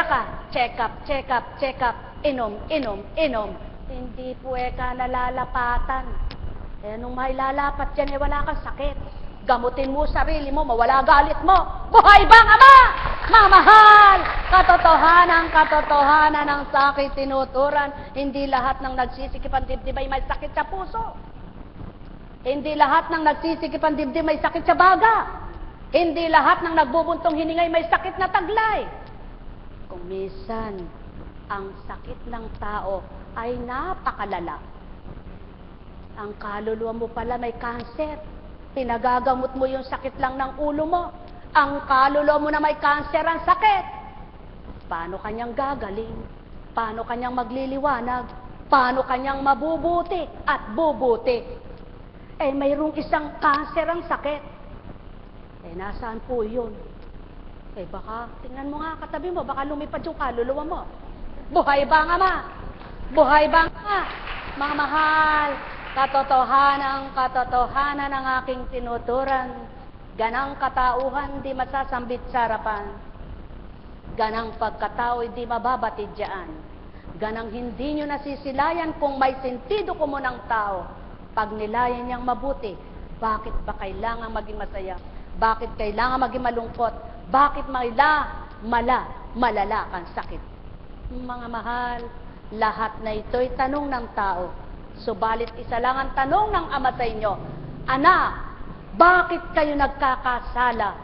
ka, check up, check up, check up, inom, inom, inom. Hindi po ka nalalapatan. Nung may lalapat dyan, wala kang sakit. Gamutin mo sarili mo, mawala galit mo. Buhay bang Ama? Mamahal! Katotohanan ng sakit tinuturan. Hindi lahat ng nagsisikip ang dibdib ay may sakit sa puso. Hindi lahat ng nagsisikip ang dibdib may sakit sa baga. Hindi lahat ng nagbubuntong hiningay may sakit na taglay. Kung minsan, ang sakit ng tao ay napakalala. Ang kaluluwa mo pala may kanser. Pinagagamot mo yung sakit lang ng ulo mo. Ang kaluluwa mo na may kanser ang sakit. Paano kanyang gagaling? Paano kanyang magliliwanag? Paano kanyang mabubuti at bubuti? Mayroong isang kanser ang sakit. Nasaan po yun? Baka, tingnan mo nga katabi mo, baka lumipad yung kaluluwa mo. Buhay bang Ama? Buhay bang Ama? Mga mahal, katotohanan ng aking tinuturan, ganang katauhan di masasambit sa harapan, ganang pagkatao di mababatid dyan, ganang hindi nyo nasisilayan kung may sentido ko mo ng tao, pag nilayan niyang mabuti, bakit ba kailangan maging masaya? Bakit kailangan maging malungkot? Bakit malala kang sakit? Mga mahal, lahat na ito'y tanong ng tao. Subalit isa lang ang tanong ng Ama sa inyo, Anak, bakit kayo nagkakasala?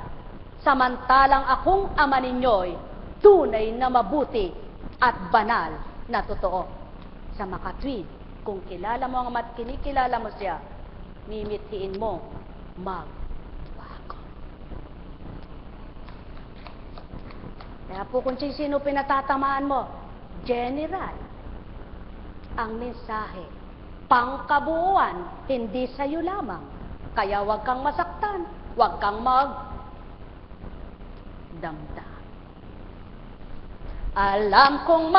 Samantalang akong Ama ninyo'y tunay na mabuti at banal na totoo. Sa makatwid, kung kilala mo ang Ama at kinikilala mo siya, mimithiin mo magbago. Kaya po kung sino pinatatamaan mo, general, ang mensahe, pangkabuuan, hindi sa'yo lamang. Kaya huwag kang masaktan, huwag kang magdamdam. Alam kong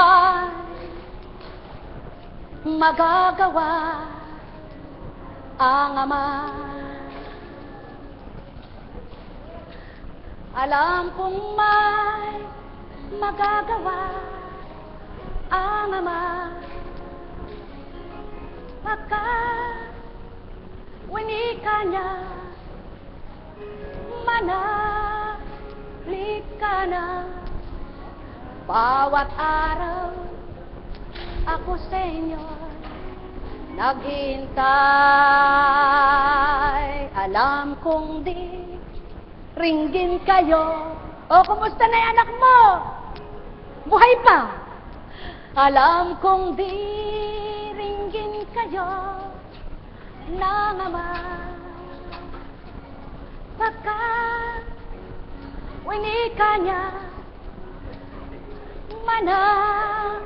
magagawa ang Ama. Alam kong magagawa ang Ama. Pagka-winika niya, manahalik ka na. Bawat araw, ako sa inyo naghihintay. Alam kong di ringgin kayo. Kumusta na yung anak mo? Buhay pa? Alam kong di ringgin kayo ng Ama. Pagka winika niya, manahalik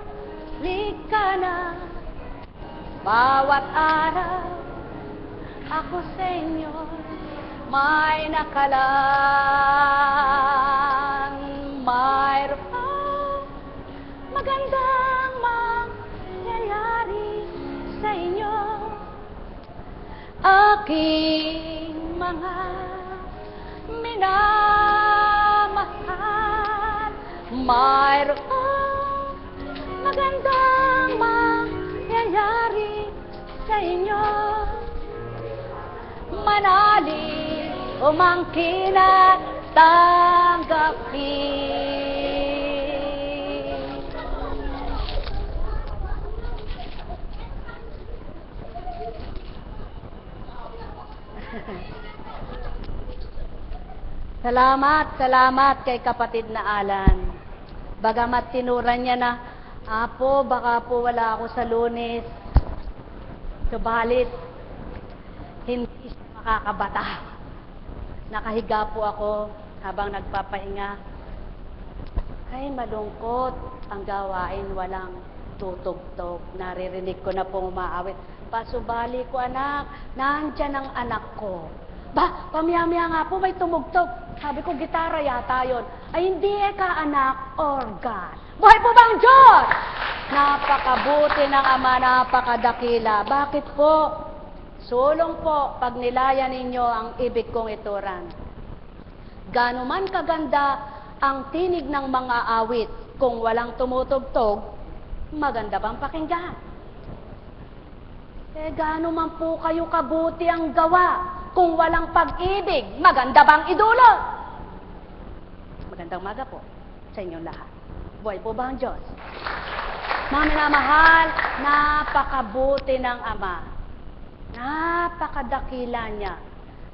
ka na. Bawat araw, ako sa inyo may nakalaan. Mayroong magandang mangyayari sa inyo, aking mga minamahal. Mayroong magandang mangyayari sa inyo, manalig umangkin at tanggapin. Salamat kay kapatid na Alan. Bagamat tinuran niya na, Apo, baka po wala ako sa Lunes. Subalit, hindi siya makakabata. Nakahiga po ako habang nagpapahinga. Ay, malungkot ang gawain, walang tutugtog. Naririnig ko na po umaawit. Pasubali ko, anak, nandyan ang anak ko. Pamiyamaya nga po, may tumugtog. Sabi ko, gitara yata yun. Ay, hindi ka anak, organ. Buhay po bang Diyos? Napakabuti ng Ama, napakadakila. Bakit po? Sulong po, pag nilaya ninyo ang ibig kong ituran. Gano man kaganda ang tinig ng mga awit, Kung walang tumutugtog, maganda bang pakinggan? Gaano man po kayo kabuti ang gawa, kung walang pag-ibig, maganda bang idulot? Magandang umaga po sa inyong lahat. Buhay po ba ang Diyos? Mga minamahal, napakabuti ng Ama. Napakadakila niya.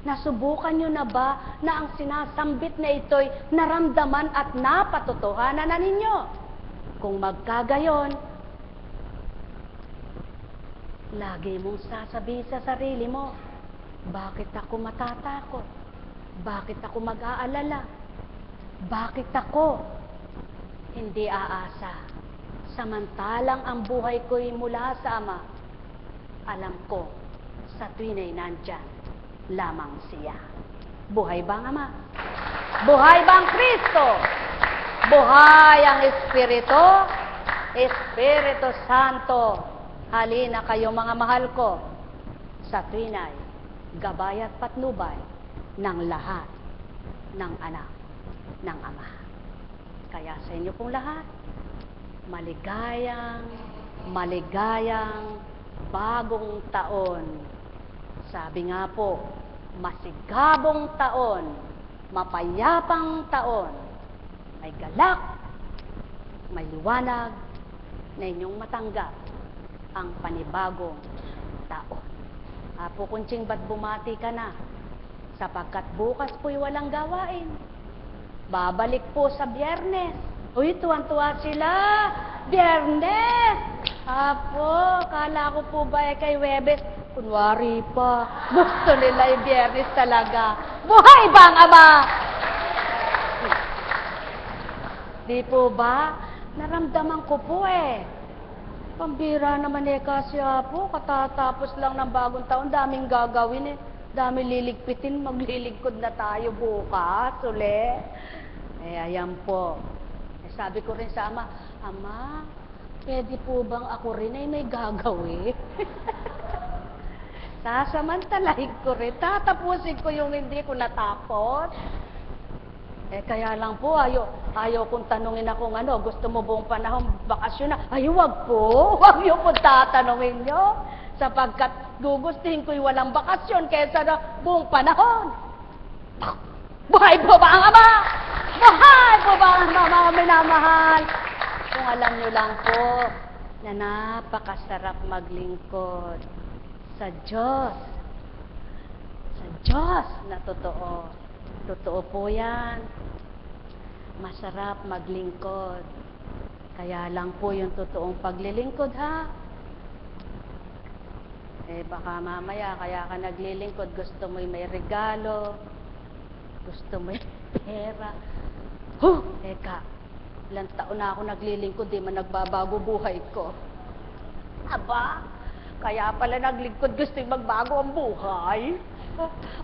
Nasubukan niyo na ba na ang sinasambit na ito'y naramdaman at napatotohanan na ninyo? Kung magkagayon, lagi mong sasabihin sa sarili mo, bakit ako matatakot? Bakit ako mag-aalala? Bakit ako hindi aasa? Samantalang ang buhay ko'y mula sa Ama, alam ko, sa tuwin ay nandyan lamang siya. Buhay bang Ama? Buhay bang Kristo? Buhay ang Espiritu? Espiritu Santo, halina kayo mga mahal ko, sa tuwin ay gabay at patnubay ng lahat ng anak ng Ama. Kaya sa inyo pong lahat, maligayang bagong taon. Sabi nga po, masigabong taon, mapayapang taon, may galak, may liwanag na inyong matanggap ang panibagong taon. Apo Kunching, ba't bumati ka na? Sapagkat bukas po'y walang gawain. Babalik po sa Biyernes. Uy, tuwan-tuwa sila. Biyernes! Apo, kala ko po ba kay Webes? Kunwari pa. Gusto nila yung Biyernes talaga. Buhay ba ang Ama? Di po ba? Naramdaman ko po Pambira naman kasi po, katatapos lang ng bagong taon, daming gagawin Dami liligpitin, maglilingkod na tayo bukas, uli. Ayan po. Sabi ko rin sa Ama, Ama, pwede po bang ako rin ay may gagawin? Sasamantalahin ko rin, tatapusin ko yung hindi ko natapos. Kaya lang po, ayaw kong tanungin akong gusto mo buong panahon, bakasyon na? Ay, wag po, wag yung po tatanungin nyo. Sapagkat gugustuhin ko'y walang bakasyon kaysa na buong panahon. Buhay po ba ang Ama? Buhay po ba ang Ama, mga minamahal? Kung alam nyo lang po, na napakasarap maglingkod sa Diyos. Sa Diyos na totoo. Totoo po yan. Masarap maglingkod. Kaya lang po yung totoong paglilingkod, ha? Baka mamaya, kaya ka naglilingkod, gusto mo'y may regalo, gusto mo'y pera. Eka, ilang taon na ako naglilingkod, di man nagbabago buhay ko. Aba, kaya pala naglingkod, gusto yung magbago ang buhay.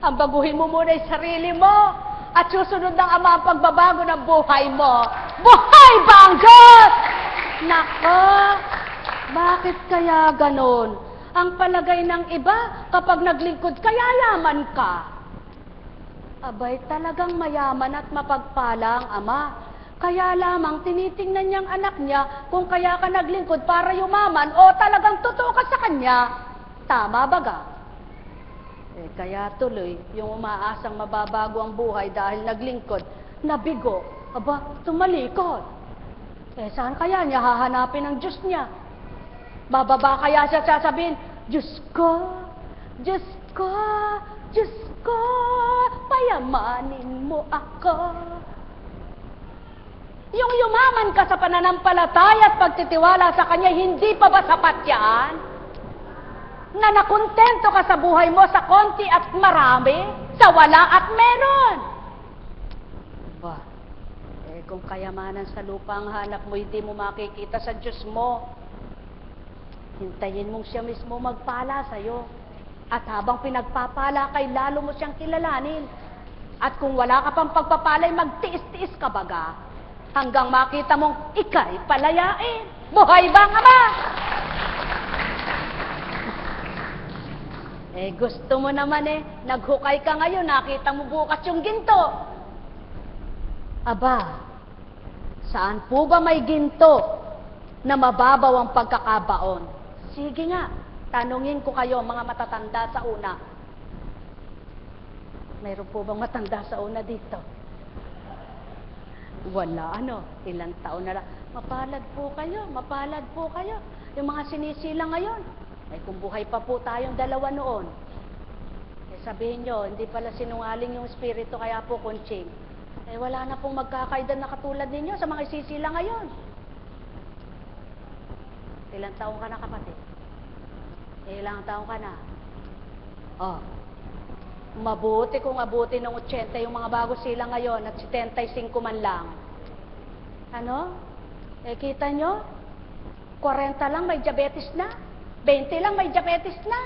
Ang baguhin mo muna yung sarili mo, at susunod ng Ama ang pagbabago ng buhay mo. Buhay ba ang Diyos? Nako, bakit kaya ganon? Ang palagay ng iba, kapag naglingkod ka, yayaman ka. Abay, talagang mayaman at mapagpala ang Ama. Kaya lamang tinitingnan niyang anak niya kung kaya ka naglingkod para yumaman o talagang totoo ka sa kanya. Tama ba ga? Kaya tuloy, yung umaasang mababago ang buhay dahil naglingkod, nabigo, aba, tumalikod. Saan kaya niya hahanapin ang Diyos niya? Bababa kaya siya sasabihin, Diyos ko, Diyos ko, Diyos ko, payamanin mo ako. Yung yumaman ka sa pananampalataya at pagtitiwala sa Kanya, hindi pa ba sapat yan? Na nakontento ka sa buhay mo sa konti at marami, sa wala at meron. Ba, kung kayamanan sa lupa ang hanap mo, hindi mo makikita sa Diyos mo. Hintayin mong siya mismo magpala sa'yo. At habang pinagpapala kay, lalo mo siyang kilalanin. At kung wala ka pang pagpapalay, magtiis-tiis ka baga. Hanggang makita mong ika'y palayain. Buhay ba ang Ama? Gusto mo naman naghukay ka ngayon, nakita mo bukas yung ginto. Aba, Saan po ba may ginto na mababaw ang pagkakabaon? Sige nga, tanungin ko kayo, mga matatanda sa una. Mayroon po bang matanda sa una dito? Wala, ilang taon na lang. Mapalad po kayo, mapalad po kayo. Yung mga sinisilang ngayon, kung buhay pa po tayong dalawa noon, sabihin nyo, hindi pala sinungaling yung espiritu, kaya po kunching. Wala na pong magkakaedad na katulad ninyo sa mga isisila ngayon. Ilang taong ka na, kapatid? Ilang taong ka na? Mabuti kung abuti ng 80 yung mga bago sila ngayon at 75 man lang. Kita nyo? 40 lang may diabetes na. 20 lang may diabetes na.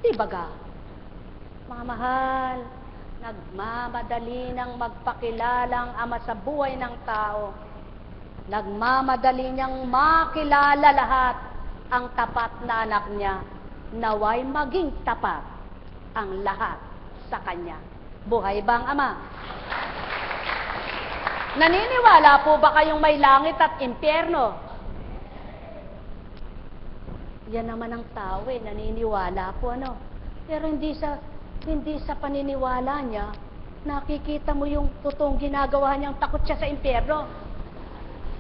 Di baga? Mga mahal, nagmamadali ng magpakilalang Ama sa buhay ng tao. Nagmamadali niyang makilala lahat ang tapat na anak niya. Naway maging tapat ang lahat sa Kanya. Buhay bang Ama? Naniniwala po ba kayong may langit at impyerno? Yan naman ang tao naniniwala po Pero hindi sa paniniwala niya, nakikita mo yung totoong ginagawa niyang takot siya sa impyerno.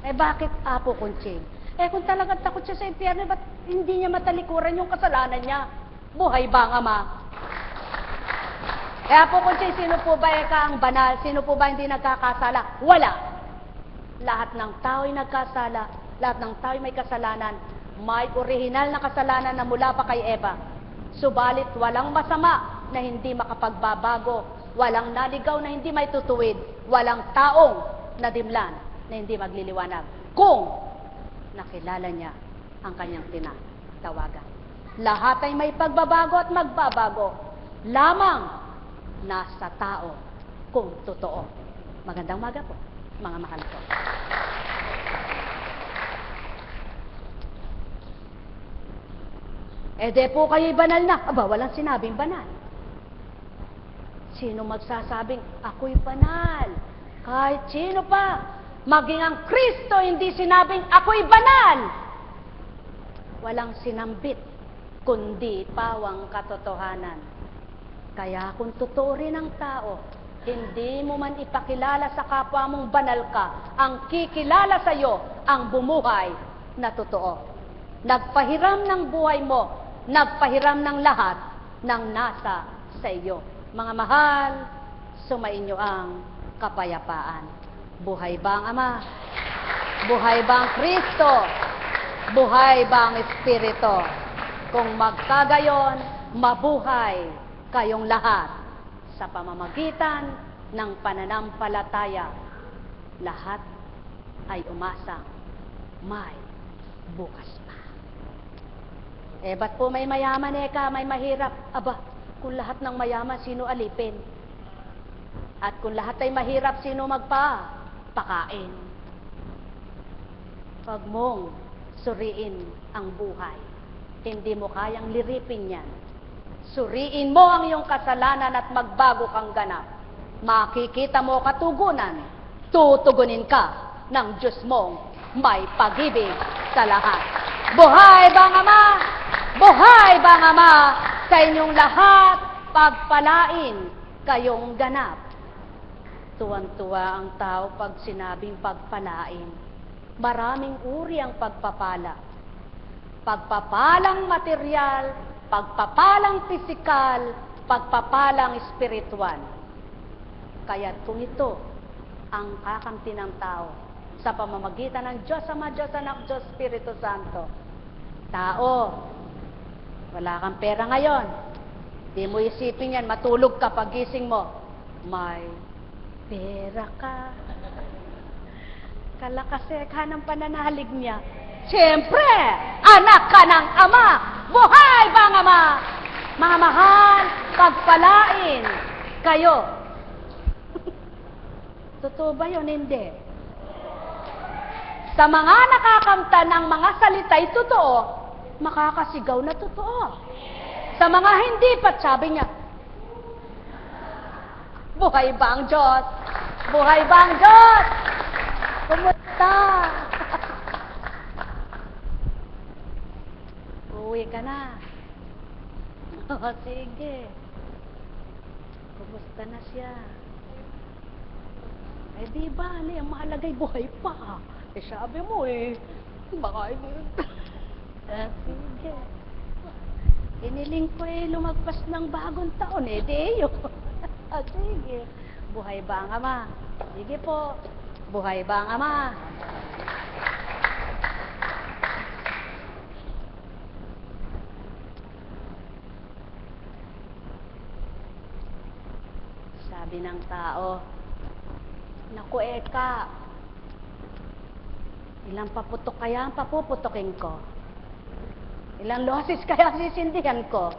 Bakit, Apo Kunching? Kung talagang takot siya sa impyerno, ba't hindi niya matalikuran yung kasalanan niya? Buhay bang Ama? Apo Kunching, sino po ba ang banal? Sino po ba hindi nagkakasala? Wala. Lahat ng tao'y nagkasala. Lahat ng tao'y may kasalanan. May orihinal na kasalanan na mula pa kay Eva. Subalit walang masama na hindi makapagbabago. Walang naligaw na hindi may tutuwid. Walang taong nadimlan na hindi magliliwanag. Kung nakilala niya ang kanyang tinatawagan. Lahat ay may pagbabago at magbabago. Lamang nasa tao kung totoo. Magandang umaga po, mga mahal ko. De po kayo'y banal na. Walang sinabing banal. Sino magsasabing, ako'y banal? Kahit sino pa. Maging ang Kristo, hindi sinabing, ako'y banal. Walang sinambit, kundi pawang katotohanan. Kaya kung totoo rin ang tao, hindi mo man ipakilala sa kapwa mong banal ka, ang kikilala sa iyo, ang bumuhay na totoo. Nagpahiram ng buhay mo, nagpahiram ng lahat ng nasa sa iyo. Mga mahal, sumainyo ang kapayapaan. Buhay bang Ama? Buhay bang Kristo? Buhay bang Espiritu? Kung magkagayon, mabuhay kayong lahat sa pamamagitan ng pananampalataya. Lahat ay umasang may bukas pa. Ba't po may mayaman may mahirap? Kung lahat ng mayaman, sino alipin? At kung lahat ay mahirap, sino magpapakain? Huwag mong suriin ang buhay. Hindi mo kayang liripin yan. Suriin mo ang iyong kasalanan at magbago kang ganap. Makikita mo katugunan, tutugunin ka ng Diyos mong may pag-ibig sa lahat. Buhay bang Ama? Buhay bang Ama? Sa inyong lahat, pagpalain kayong ganap. Tuwang-tuwa ang tao pag sinabing pagpalain. Maraming uri ang pagpapala. Pagpapalang material, pagpapalang pisikal, pagpapalang espiritual. Kaya't kung ito ang kakamti ng tao sa pamamagitan ng Diyos Ama, Diyos Anak, Diyos Espiritu Santo. Tao, wala kang pera ngayon. Di mo isipin yan, matulog ka pagising mo. May pera ka. Kalakaseka ng pananalig niya. Siyempre, anak ka ng Ama. Buhay bang Ama? Mga mahal, pagpalain kayo. Totoo ba yun? Hindi. Sa mga nakakamta ng mga salita'y totoo, makakasigaw na totoo. Sa mga hindi pa, sabi niya, buhay ba ang Diyos? Buhay ba ang Diyos? Kumusta? Uwi ka na. O, sige. Kumusta na siya? Eh, di bale, ang mahalagay buhay pa. Eh, sabi mo baka sige. Iniling ko lumagpas ng bagong taon di yun. Sige. Buhay ba ang Ama? Sige po. Buhay ba ang Ama? Sabi ng tao, naku Eka, ilang paputok kaya ang papuputokin ko? Ilang loses kaya sisindihan ko?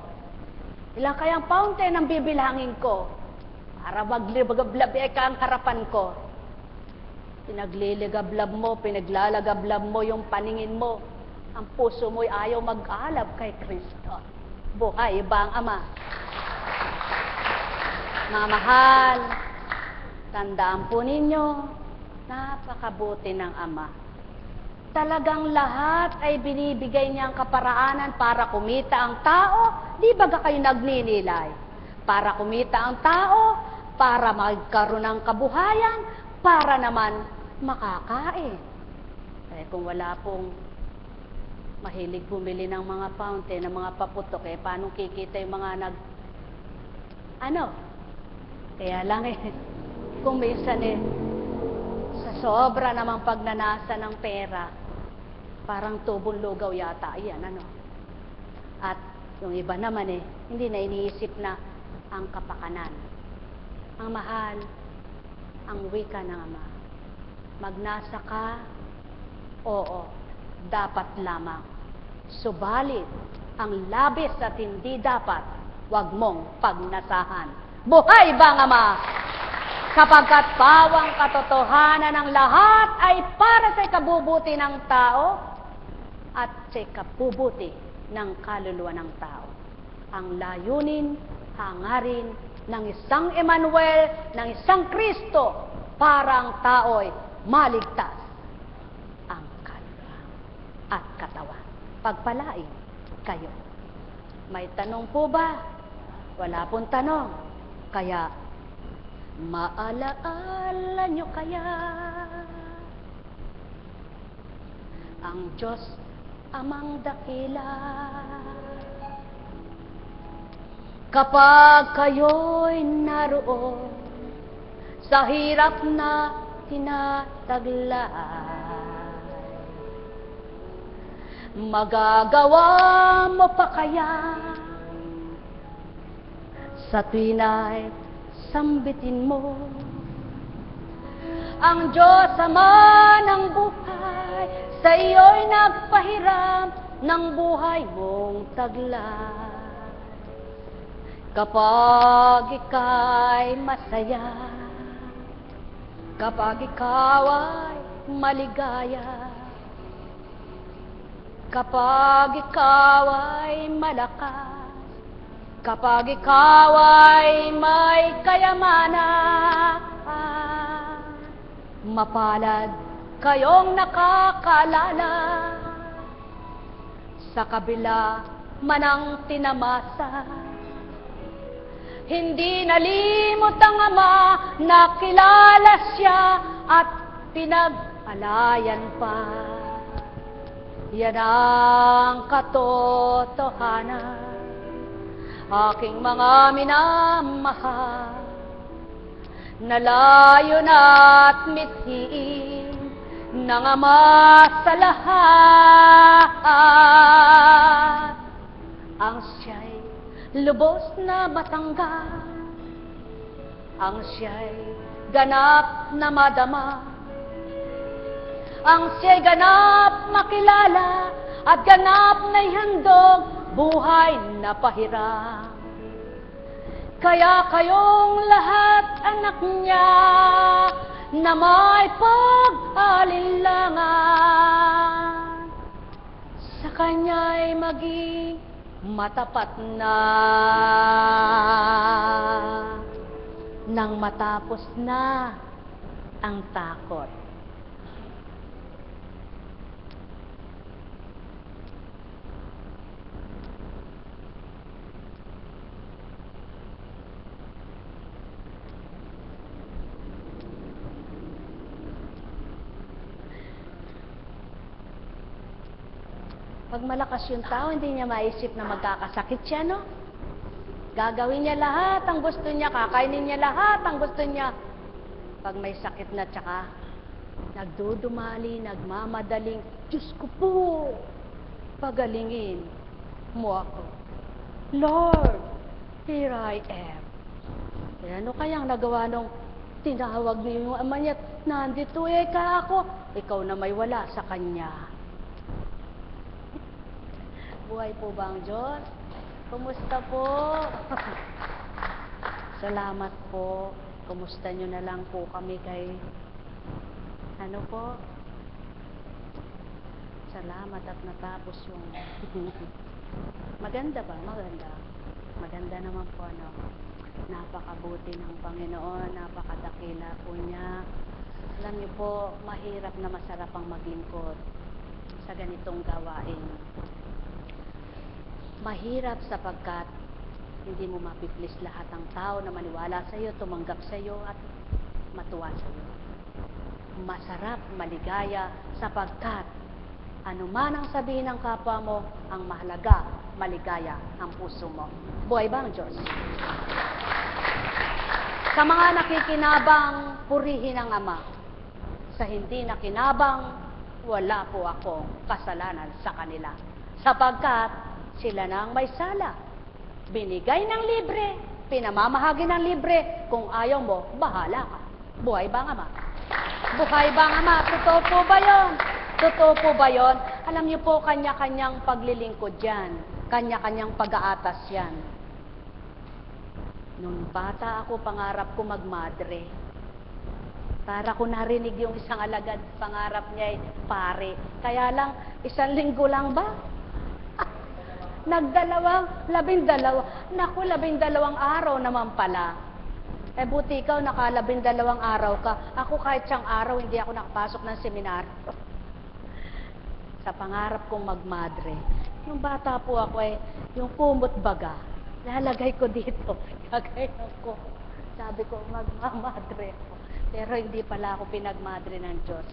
Ilang kayang fountain ang bibilangin ko? Para maglibagablab Eka ang harapan ko. Pinagliligablab mo, pinaglalagablab mo yung paningin mo. Ang puso mo'y ayaw mag-alab kay Kristo. Buhay ba ang Ama? Mga mahal, tandaan po ninyo, napakabuti ng Ama. Talagang lahat ay binibigay niyang kaparaanan para kumita ang tao. Di ba kayo nagninilay? Para kumita ang tao, para magkaroon ng kabuhayan, para naman makakain. Eh kung wala pong mahilig bumili ng mga fountain, ng mga paputok, paano kikita yung mga Kaya lang kung minsan sa sobra namang pagnanasa ng pera, parang tubong lugaw yata yan, At yung iba naman hindi na iniisip na ang kapakanan. Ang mahal, ang wika ng Ama. Magnasa ka, oo, dapat lamang. Subalit, ang labis at hindi dapat, wag mong pagnasahan. Buhay ba ang Ama? Kapagkat pawang katotohanan ng lahat ay para sa ikabubuti ng tao at sa ikabubuti ng kaluluwa ng tao. Ang layunin, hangarin ng isang Emmanuel, ng isang Kristo, para ang tao'y maligtas ang kaluluwa at katawan. Pagpalain kayo. May tanong po ba? Wala pong tanong. Kaya, maalaala nyo kaya ang Diyos Amang dakila kapag kayo'y naroon sa hirap na tinataglay, magagawa mo pa kaya sa tuwina'y sambitin mo ang Diyos Ama ng buhay, sa iyo'y nagpahiram ng buhay mong taglay. Kapag ika'y masaya, kapag ikaw ay maligaya, kapag ikaw ay malakas, kapag ikaw ay may kayamanan, mapalad kayong nakakaalala sa kabila man ang tinamasa. Hindi nalimot ang Ama na kilala siya at pinag-alayan pa. Yan ang katotohanan, aking mga minamahal, nalayo na't mithiin ng Ama sa lahat. Ang siya'y lubos na matanggap, ang siya'y ganap na madama, ang siya'y ganap makilala at ganap na ihandog buhay na pahiram. Kaya kayong lahat anak niya na may pag-alinlangan, sa kanya'y maging matapat na nang matapos na ang takot. Pag malakas yung tao, hindi niya maisip na magkakasakit siya, no? Gagawin niya lahat ang gusto niya, kakainin niya lahat ang gusto niya. Pag may sakit na, tsaka nagdudumali, nagmamadaling, Diyos ko po, pagalingin mo ako. Lord, here I am. Eh, ano kayang nagawa nung tinawag niyo yung ama niya? Nandito ka ako. Ikaw na may wala sa kanya. Buhay po ba ang Diyos? Kumusta po? Salamat po. Kumusta nyo na lang po kami kay... Ano po? Salamat at natapos yung... Maganda ba? Maganda. Maganda naman po, ano? Napakabuti ng Panginoon, napakadakila po niya. Alam niyo po, mahirap na masarap ang maglingkod sa ganitong gawain. Mahirap sapagkat hindi mo mapiplis lahat ng tao na maniwala sa iyo, tumanggap sa iyo at matuwa sa iyo. Masarap, maligaya sapagkat anuman ang sabihin ng kapwa mo, ang mahalaga, maligaya ang puso mo. Buhay ba ang Diyos? Sa mga nakikinabang, purihin ang Ama. Sa hindi nakinabang, wala po akong kasalanan sa kanila. Sapagkat sila na ang may sala. Binigay ng libre, pinamamahagi ng libre. Kung ayaw mo, bahala ka. Buhay ba ang Ama? Buhay ba ang Ama? Totoo po ba yun? Totoo po ba yun? Alam niyo po, kanya-kanyang paglilingkod yan. Kanya-kanyang pag-aatas yan. Nung bata ako, pangarap ko magmadre. Para ko narinig yung isang alagad, pangarap niya ay pare. Kaya lang, 1 linggo lang ba? Nagdalawang, 12. Naku, 12 araw naman pala. Eh buti ikaw, naka 12 araw ka. Ako kahit siyang araw, hindi ako nakapasok ng seminaryo. Sa pangarap kong magmadre. Nung bata po ako yung kumot baga, lalagay ko dito. Gagayon ko. Sabi ko, magmamadre ako. Pero hindi pala ako pinagmadre ng Diyos.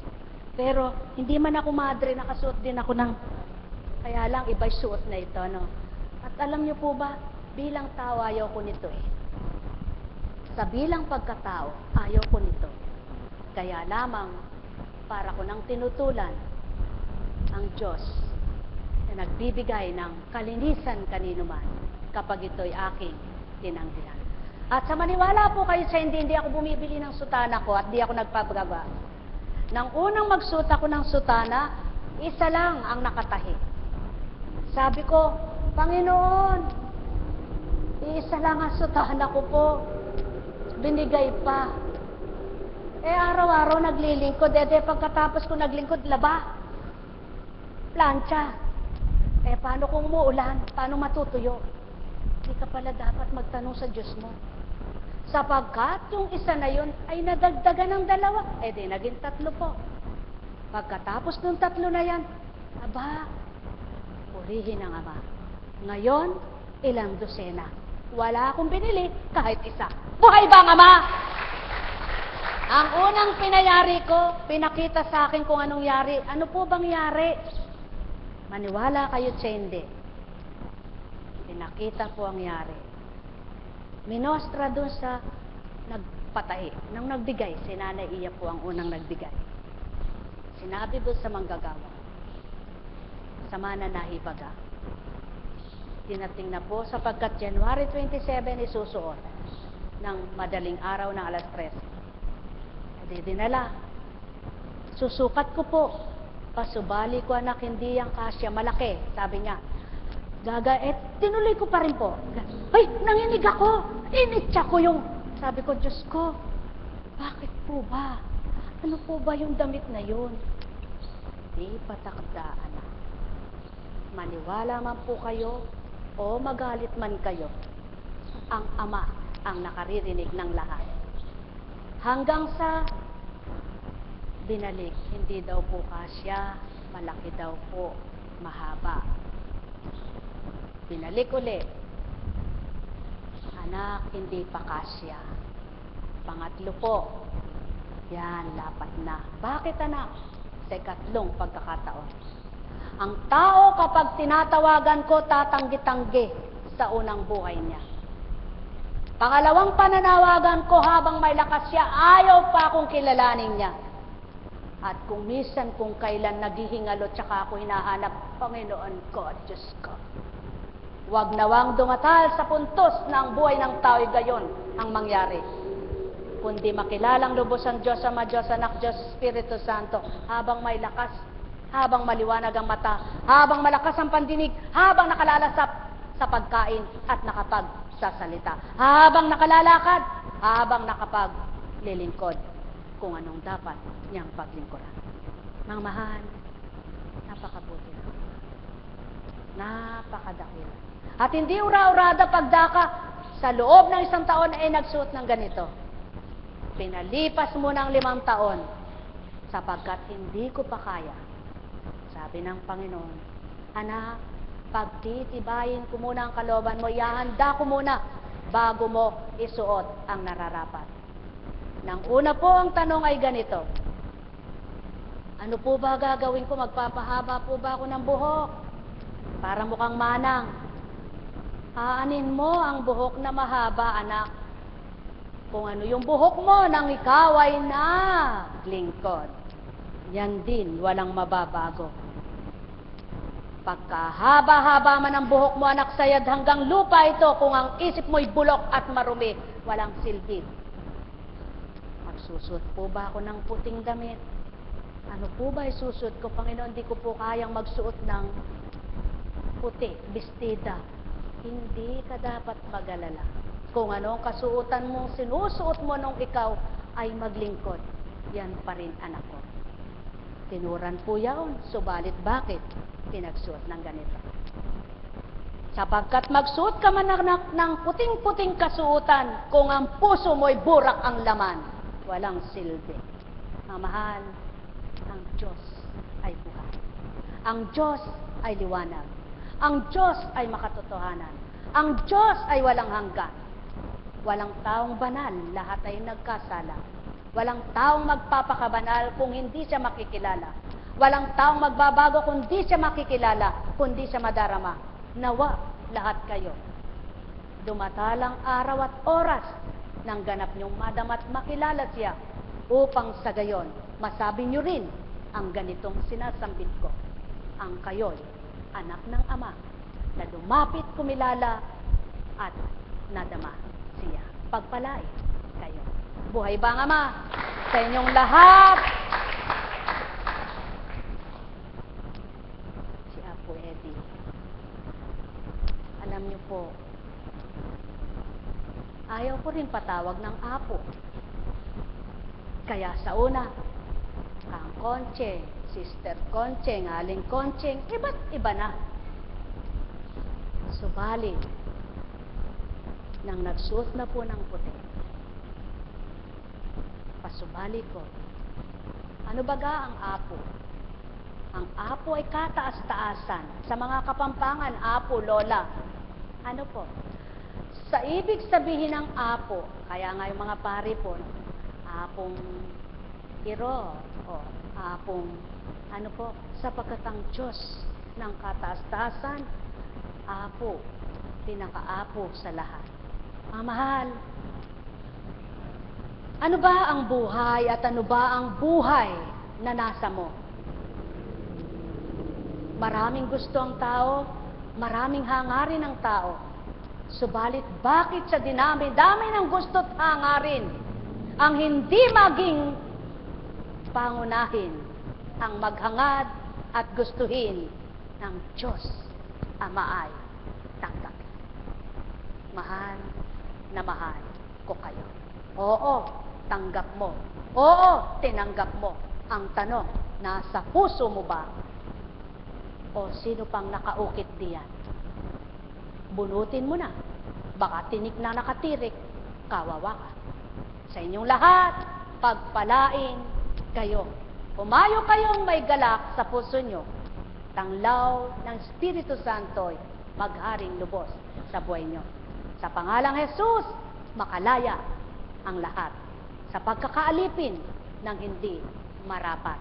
Pero hindi man ako madre, nakasuot din ako ng... Kaya lang, iba'y suot na ito, no? At alam niyo po ba, bilang tao, ayaw ko nito eh. Sa bilang pagkatao, ayaw ko nito. Kaya lamang, para ko nang tinutulan ang Diyos na nagbibigay ng kalinisan kanino man kapag ito'y aking tinanggihan. At sa maniwala po kayo sa hindi ako bumibili ng sutana ko at di ako nagpapagawa. Nang unang magsuot ako ng sutana, isa lang ang nakatahi. Sabi ko, Panginoon, isa lang ang sutana ko po. Binigay pa. Eh, araw-araw naglilingkod. Pagkatapos ko naglingkod, laba. Plancha. Eh, paano kung umuulan? Paano matutuyo? Hindi ka pala dapat magtanong sa Diyos mo. Sapagkat yung isa na yun ay nadagdagan ng 2. Eh, di naging 3 po. Pagkatapos ng 3 na yan, aba, purihin ang Ama. Ngayon, ilang dosena. Wala akong binili kahit isa. Buhay ba ang Ama? Ang unang pinayari ko, pinakita sa akin kung anong yari. Ano po bang yari? Maniwala kayo sa hindi. Pinakita po ang yari. Minostra dun sa nagpatahi. Nang nagbigay, si Nanay Iya po ang unang nagbigay. Sinabi doon sa manggagawa, sa mananahibaga, tinating na po sapagkat January 27 isusuot ng madaling araw ng alas 3. Di dinala. Susukat ko po. Pasubali ko anak, hindi ang kasya, malaki. Sabi niya. Tinuloy ko pa rin po. Ay, nanginig ako. Initsa ko yung... Sabi ko, Diyos ko, bakit po ba? Ano po ba yung damit na yun? Di patakdaan na. Maniwala man po kayo o magalit man kayo, ang Ama ang nakaririnig ng lahat. Hanggang sa binalik, hindi daw po kasya, malaki daw po, mahaba. Binalik ulit. Anak, hindi pa kasya. Pangatlo po, yan, lapat na. Bakit anak? Sa ikatlong pagkakataon. Ang tao kapag tinatawagan ko, tatanggi-tanggi sa unang buhay niya. Pangalawang pananawagan ko habang may lakas siya, ayaw pa akong kilalanin niya. At kung minsan kung kailan naghihingalo tsaka ako hinahanap, Panginoon ko at Diyos ko. Huwag nawang dumatal sa puntos na ang buhay ng tao ay gayon ang mangyari. Kundi makilalang lubos ang Diyos Ama, Diyos Anak, Diyos Espiritu Santo, habang may lakas, habang maliwanag ang mata, habang malakas ang pandinig, habang nakalalasap sa pagkain at nakapagsasalita, habang nakalalakad, habang nakapaglilingkod kung anong dapat niyang paglingkuran. Mga mahal, napakabuti na. Napakadakil. At hindi ura-urada pagdaka sa loob ng 1 taon ay nagsuot ng ganito. Pinalipas mo ng 5 taon sapagkat hindi ko pa kaya. Sabi ng Panginoon, anak, pagtitibayin ko muna ang kalooban mo, ihahanda ko muna bago mo isuot ang nararapat. Nang una po ang tanong ay ganito, ano po ba gagawin ko? Magpapahaba po ba ako ng buhok? Para mukhang manang. Aanin mo ang buhok na mahaba, anak. Kung ano yung buhok mo nang ikaw ay naglingkod. Yan din, walang mababago. Pagkahaba-haba man ang buhok mo, anak, sayad hanggang lupa ito, kung ang isip mo'y bulok at marumi, walang silbi. Magsusuot po ba ako ng puting damit? Ano po ba isusuot ko, Panginoon? Hindi ko po kayang magsuot ng puti, bestida. Hindi ka dapat mag-alala. Kung ano ang kasuotan mo, sinusuot mo nung ikaw ay maglingkod, yan pa rin, anak ko. Tinuran po yan, subalit bakit pinagsuot ng ganito? Sapagkat magsuot ka man ng puting-puting kasuotan, kung ang puso mo'y burak ang laman, walang silbi. Ang mahal, ang Diyos ay buhay. Ang Diyos ay liwanag. Ang Diyos ay makatotohanan. Ang Diyos ay walang hanggan. Walang taong banal, lahat ay nagkasala. Walang taong magpapakabanal kung hindi siya makikilala. Walang taong magbabago kung hindi siya makikilala, kundi siya madarama. Nawa lahat kayo. Dumatalang araw at oras nang ganap niyong madamat makilala siya, upang sa gayon masabi niyo rin ang ganitong sinasambit ko. Ang kayo'y anak ng Ama na lumapit kumilala at nadama siya. Pagpalain kayo. Buhay ba ang Ama sa inyong lahat? Si Apo Eddie, alam niyo po, ayaw ko rin patawag ng Apo. Kaya sa una, Kang Conche, Sister Conche, Aling Conche, iba't iba na. Subalit, nang nagsuot na po ng puti, pasubali ko, ano baga ang Apo? Ang Apo ay kataas-taasan. Sa mga Kapampangan, Apo, Lola. Ano po? Sa ibig sabihin ng Apo, kaya nga yung mga pari po, Apong Iro, o Apong, ano po, sapagkat ang Diyos ng kataas-taasan, Apo, pinaka-Apo sa lahat. Mga mahal, ano ba ang buhay at ano ba ang buhay na nasa mo? Maraming gusto ang tao, maraming hangarin ang tao. Subalit bakit sa dinami-dami ng gusto't hangarin, ang hindi maging pangunahin ang maghangad at gustuhin ng Diyos Ama ay tanggapin. Mahal na mahal ko kayo. Oo, tanggap mo. Oo, tinanggap mo. Ang tanong, nasa puso mo ba? O sino pang nakaukit diyan? Bunutin mo na. Baka tinik na nakatirik, kawawa ka. Sa inyong lahat, pagpalain kayo. Umayo kayong may galak sa puso nyo. Tanglaw ng Espiritu Santo'y magharing lubos sa buhay nyo. Sa pangalang Jesus, makalaya ang lahat sa pagkakaalipin ng hindi marapat.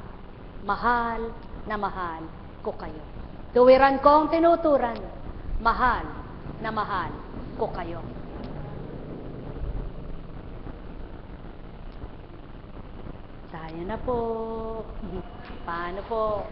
Mahal na mahal ko kayo. Tuwiran kong tinuturan, mahal na mahal ko kayo. Sayang na po. Paano po?